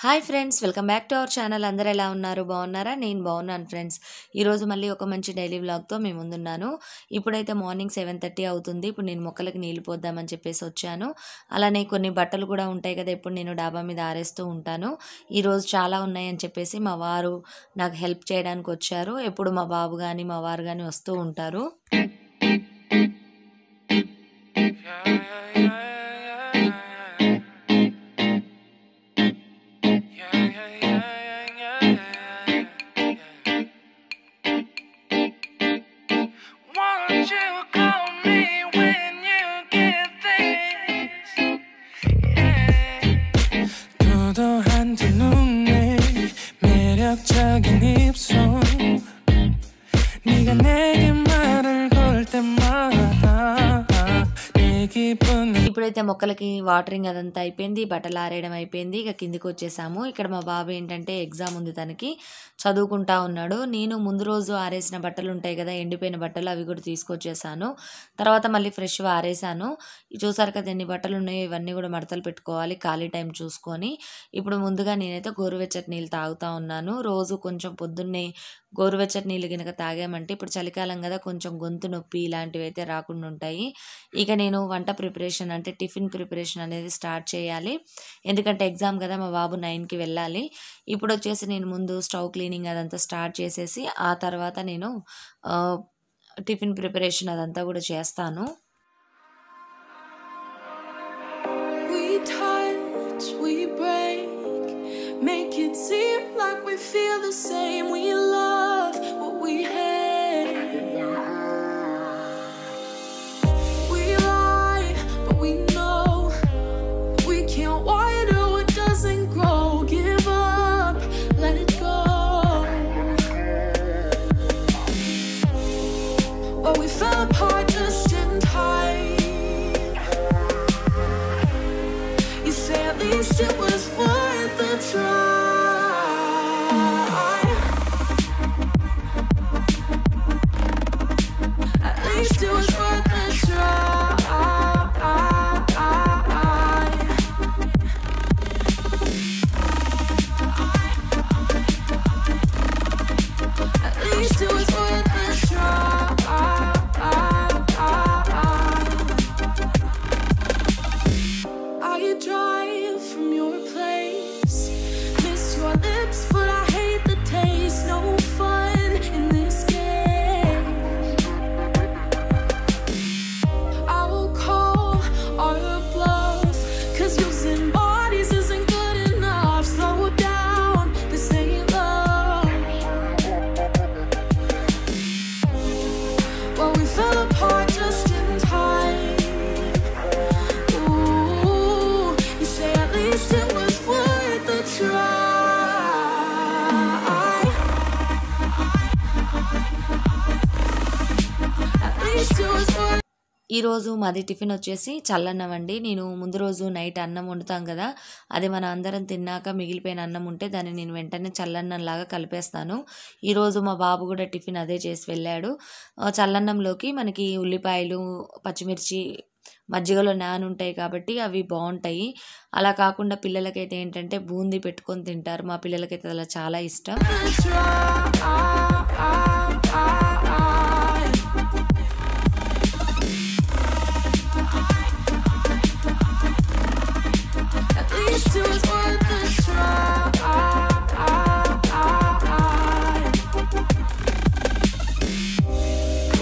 Hi friends, welcome back to our channel. అందరూ ఎలా ఉన్నారు? బాగున్నారా? నేను బాగున్నాను ఫ్రెండ్స్. ఈరోజు మళ్ళీ ఒక మంచి డైలీ వ్లాగ్తో మేము ముందున్నాను. ఇప్పుడైతే మార్నింగ్ 7:30 అవుతుంది. ఇప్పుడు నేను మొక్కలకి నీళ్ళు పోద్దామని చెప్పేసి వచ్చాను. అలానే కొన్ని బట్టలు కూడా ఉంటాయి కదా, ఎప్పుడు నేను డాబా మీద ఆరేస్తూ ఉంటాను. ఈరోజు చాలా ఉన్నాయని చెప్పేసి మా వారు నాకు హెల్ప్ చేయడానికి వచ్చారు. ఎప్పుడు మా బాబు కానీ మా వారు కానీ వస్తూ ఉంటారు. 매력적인 입술 네가 내게 말을 걸 때마다 내 기분은 ఇప్పుడైతే మొక్కలకి వాటరింగ్ అదంతా అయిపోయింది, బట్టలు ఆరేయడం అయిపోయింది. ఇక కిందికి వచ్చేసాము. ఇక్కడ మా బాబు ఏంటంటే ఎగ్జామ్ ఉంది, తనకి చదువుకుంటా ఉన్నాడు. నేను ముందు రోజు ఆరేసిన బట్టలు ఉంటాయి కదా, ఎండిపోయిన బట్టలు, అవి కూడా తీసుకొచ్చేసాను. తర్వాత మళ్ళీ ఫ్రెష్గా ఆరేసాను. చూసారు కదా ఎన్ని బట్టలు ఉన్నాయో, ఇవన్నీ కూడా మడతలు పెట్టుకోవాలి ఖాళీ టైం చూసుకొని. ఇప్పుడు ముందుగా నేనైతే గోరువెచ్చటి నీళ్ళు తాగుతూ ఉన్నాను. రోజు కొంచెం పొద్దున్నే గోరువెచ్చటి నీళ్ళు కనుక తాగామంటే, ఇప్పుడు చలికాలం కదా, కొంచెం గొంతు నొప్పి ఇలాంటివి అయితే రాకుండా ఉంటాయి. ఇక నేను వంట ప్రిపరేషన్ అంటే టిఫిన్ ప్రిపరేషన్ అనేది స్టార్ట్ చేయాలి. ఎందుకంటే ఎగ్జామ్ కదా, మా బాబు 9కి వెళ్ళాలి. ఇప్పుడు వచ్చేసి నేను ముందు స్టవ్ క్లీనింగ్ అదంతా స్టార్ట్ చేసేసి ఆ తర్వాత నేను టిఫిన్ ప్రిపరేషన్ అదంతా కూడా చేస్తాను. Make it seem like we feel the same. We love what we hate. We lie, but we know we can't water what doesn't grow. Give up, let it go. Well, we fell apart just in time. You say at least it was worth the try. At least it was worth the try. At least it was worth the try. Are you drive from your place? Miss your lips, but I hate the taste. No fun in this game. I will call our bluff, 'cause using bodies isn't good enough. Slow down, this ain't love. Well, we fell apart just in time. Ooh, you say at least it was worth the try. At least it was worth. ఈరోజు మాది tiffin వచ్చేసి చల్లన్నం అండి. నేను ముందు రోజు night అన్నం వండుతాం కదా, అది మనం అందరం తిన్నాక మిగిలిపోయిన అన్నం ఉంటే దాన్ని నేను వెంటనే చల్లన్నం లాగా కలిపేస్తాను. ఈరోజు మా బాబు కూడా టిఫిన్ అదే చేసి వెళ్ళాడు. చల్లన్నంలోకి మనకి ఉల్లిపాయలు, పచ్చిమిర్చి, మజ్జిగలో నానుంటాయి కాబట్టి అవి బాగుంటాయి. అలా కాకుండా పిల్లలకైతే ఏంటంటే బూందీ పెట్టుకొని తింటారు. మా పిల్లలకైతే అలా చాలా ఇష్టం. At least it was worth the try.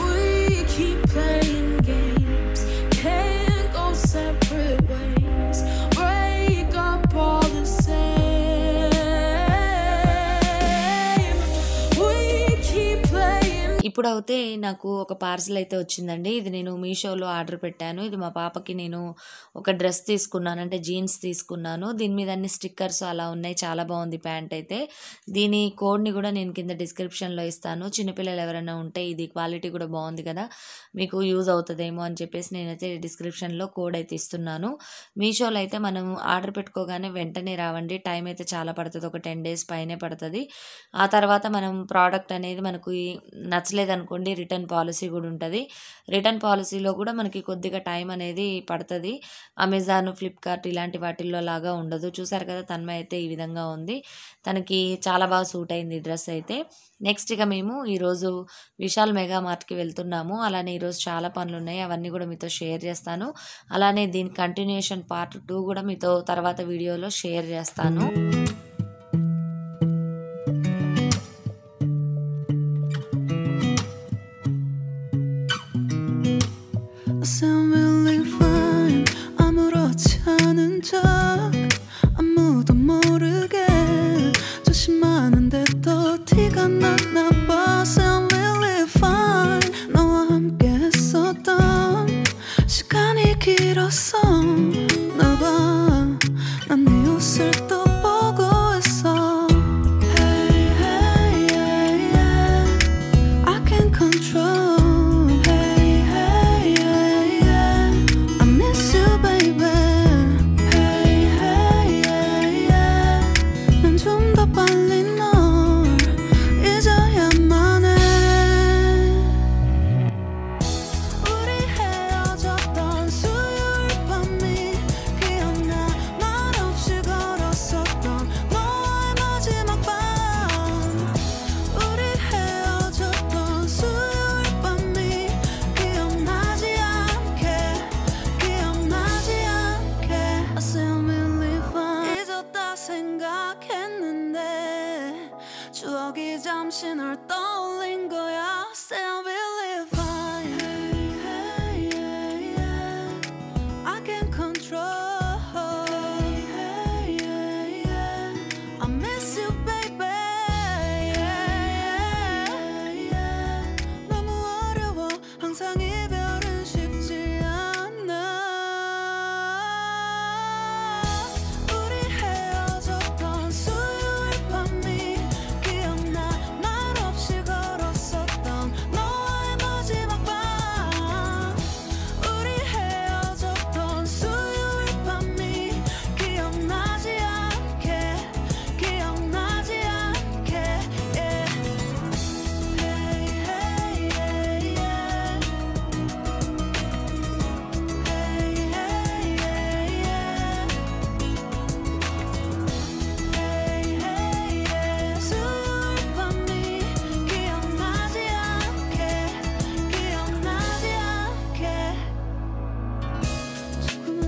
We keep playing games, can't go separate ways. Break up all the same. We keep playing. ఇప్పుడు అయితే నాకు ఒక పార్సల్ అయితే వచ్చిందండి. ఇది నేను మీషోలో ఆర్డర్ పెట్టాను. ఇది మా పాపకి నేను ఒక డ్రెస్ తీసుకున్నాను, అంటే జీన్స్ తీసుకున్నాను. దీని మీద అన్ని స్టిక్కర్స్ అలా ఉన్నాయి. చాలా బాగుంది ప్యాంట్ అయితే. దీని కోడ్ని కూడా నేను కింద డిస్క్రిప్షన్లో ఇస్తాను. చిన్నపిల్లలు ఎవరైనా ఉంటే ఇది క్వాలిటీ కూడా బాగుంది కదా, మీకు యూజ్ అవుతుందేమో అని చెప్పేసి నేనైతే డిస్క్రిప్షన్లో కోడ్ అయితే ఇస్తున్నాను. మీషోలో అయితే మనం ఆర్డర్ పెట్టుకోగానే వెంటనే రావండి, టైం అయితే చాలా పడుతుంది, ఒక 10 days పైనే పడుతుంది. ఆ తర్వాత మనం ప్రోడక్ట్ అనేది మనకు నచ్చలేదు నచ్చలేదనుకోండి రిటర్న్ పాలసీ కూడా ఉంటుంది. రిటర్న్ పాలసీలో కూడా మనకి కొద్దిగా టైం అనేది పడుతుంది. అమెజాన్, ఫ్లిప్కార్ట్ ఇలాంటి వాటిల్లో లాగా ఉండదు. చూసారు కదా తన్మయ్ అయితే ఈ విధంగా ఉంది. తనకి చాలా బాగా సూట్ అయింది డ్రెస్ అయితే. నెక్స్ట్ ఇక మేము ఈరోజు విశాల్ మెగా మార్ట్కి వెళ్తున్నాము. అలానే ఈరోజు చాలా పనులు ఉన్నాయి, అవన్నీ కూడా మీతో షేర్ చేస్తాను. అలానే దీని కంటిన్యూషన్ పార్ట్ 2 కూడా మీతో తర్వాత వీడియోలో షేర్ చేస్తాను. sound really fine. 아무렇지 않은 척 아무도 모르게 조심하는데 또 티가 났나 봐. Sound really fine. 너와 함께 했었던 시간이 길었어. 나 봐, 난 네 옷을 또 보고 있어. Hey, hey, yeah, yeah. I can't control. 추억이 잠시 널 떠올린 거야. Still believe fine. Hey, hey, yeah, yeah. I can't control. Hey, hey, yeah, yeah. I miss you, baby. Yeah, yeah, yeah. 너무 어려워. 항상 이별은 쉽지 않아. 우리 헤어졌던 수요일 밤이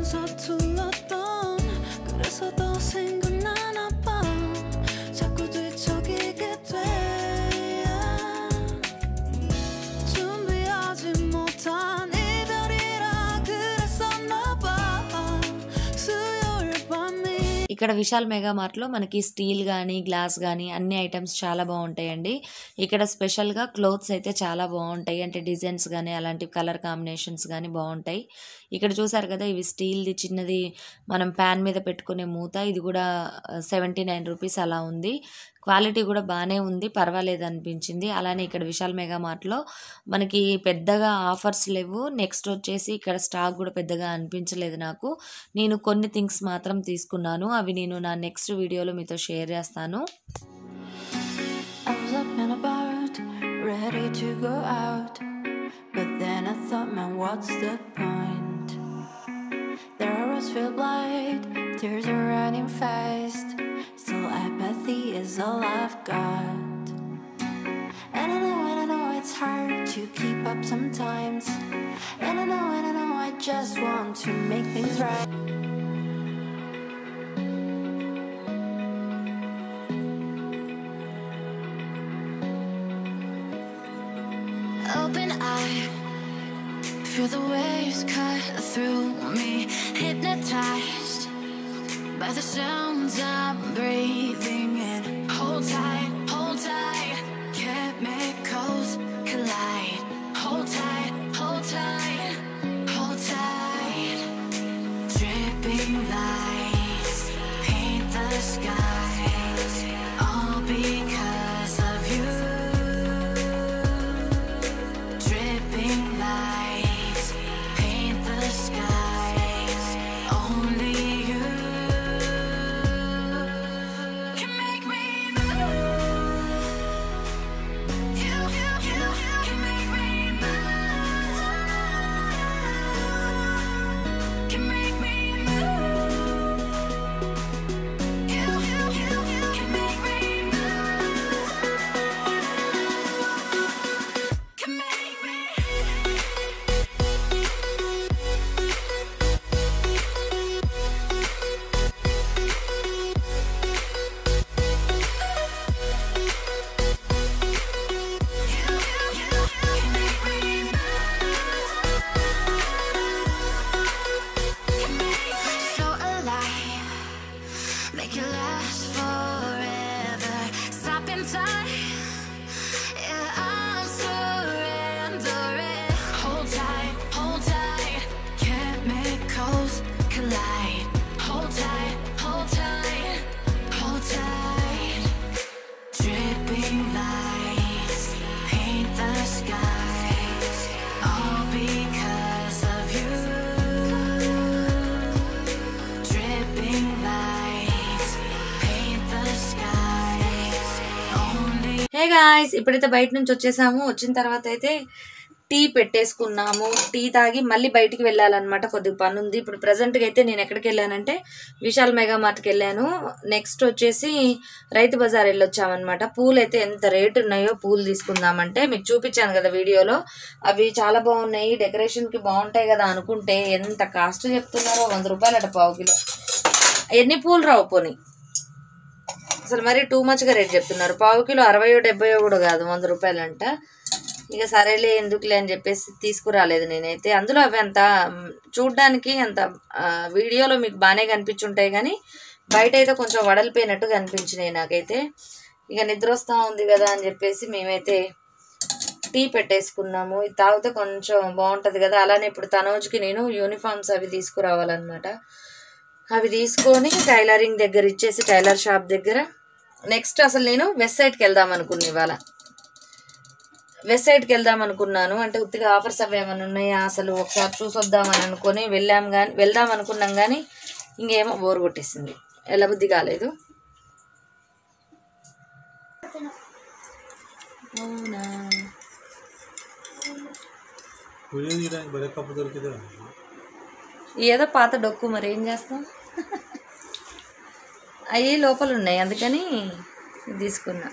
서툴렀던 그래서 더 생각나나 봐. 자꾸 뒤척이게 돼. 준비하지 못한 이별이라 그랬었나 봐. 수요일 밤이 ఇక్కడ Vishal mega మార్ట్లో మనకి steel కానీ glass కానీ అన్ని items చాలా బాగుంటాయండి. ఇక్కడ స్పెషల్గా clothes అయితే చాలా బాగుంటాయి, అంటే డిజైన్స్ కానీ అలాంటి కలర్ కాంబినేషన్స్ కానీ బాగుంటాయి. ఇక్కడ చూసారు కదా ఇవి స్టీల్ది చిన్నది మనం ప్యాన్ మీద పెట్టుకునే మూత, ఇది కూడా 79 రూపీస్ అలా ఉంది. క్వాలిటీ కూడా బాగానే ఉంది, పర్వాలేదు అనిపించింది. అలానే ఇక్కడ విశాల్ మెగా మార్ట్లో మనకి పెద్దగా ఆఫర్స్ లేవు. నెక్స్ట్ వచ్చేసి ఇక్కడ స్టాక్ కూడా పెద్దగా అనిపించలేదు నాకు. నేను కొన్ని థింగ్స్ మాత్రం తీసుకున్నాను, అవి నేను నా నెక్స్ట్ వీడియోలో మీతో షేర్ చేస్తాను. I was up and about, ready to go out, but then I thought, man, what's the point? There are roads filled blind, tears are running fast, still apathy is all I've got. And I know it's hard to keep up sometimes, and I know I just want to make things right. Open eye, feel the waves cut through me, hypnotized by the sounds I'm breathing in. Hold tight, chemicals collide. Hold tight, hold tight, hold tight. Dripping lights paint the skies, all because of you. Dripping lights paint the skies, only you can make me move. You can guys, ఇప్పుడైతే బయట నుంచి వచ్చేసాము. వచ్చిన తర్వాత అయితే tea పెట్టేసుకున్నాము. Tea తాగి మళ్ళీ బయటికి వెళ్ళాలన్నమాట. కొద్దిగా పని ఉంది. ఇప్పుడు ప్రజెంట్గా అయితే నేను ఎక్కడికి వెళ్ళానంటే విశాల్ మెగా మార్ట్కి వెళ్ళాను. నెక్స్ట్ వచ్చేసి రైతు బజార్ వెళ్ళొచ్చామన్నమాట. పూలు అయితే ఎంత రేటు ఉన్నాయో పూలు తీసుకుందామంటే మీకు చూపించాను కదా వీడియోలో. అవి చాలా బాగున్నాయి, డెకరేషన్కి బాగుంటాయి కదా అనుకుంటే ఎంత కాస్ట్ చెప్తున్నారో. 100 రూపాయలు అట పావు కిలో. ఎన్ని పూలు రావు పోనీ, అసలు మరీ టూ మచ్గా రేట్ చెప్తున్నారు. పావు కిలో 60-70 కూడా కాదు, 100 రూపాయలు అంట. ఇక సరేలే ఎందుకులే అని చెప్పేసి తీసుకురాలేదు నేనైతే. అందులో అవి అంత చూడ్డానికి అంత వీడియోలో మీకు బాగానే కనిపించుంటాయి కానీ బయట అయితే కొంచెం వడలిపోయినట్టు కనిపించినాయి నాకైతే. ఇక నిద్ర వస్తూ ఉంది కదా అని చెప్పేసి మేమైతే టీ పెట్టేసుకున్నాము. ఇది తాగితే కొంచెం బాగుంటుంది కదా. అలానే ఇప్పుడు తనోజ్కి నేను యూనిఫామ్స్ అవి తీసుకురావాలన్నమాట. అవి తీసుకొని టైలరింగ్ దగ్గర ఇచ్చేసి టైలర్ షాప్ దగ్గర నెక్స్ట్ అసలు నేను వెస్ట్ సైడ్కి వెళ్దాం అనుకున్నాను. ఇవాళ వెస్ట్ సైడ్కి వెళ్దాం అనుకున్నాను. అంటే ఉత్తిగా ఆఫర్స్ అవి ఏమైనా ఉన్నాయా అసలు ఒకసారి చూసొద్దామని అనుకొని వెళ్దాం అనుకున్నాం కానీ ఇంకేమో బోర్ కొట్టేసింది, వెళ్ళబుద్ధి కాలేదు. అవునా, ఏదో పాత డొక్కు, మరి ఏం చేస్తాం. అవి లోపల ఉన్నాయి అందుకని తీసుకున్నా.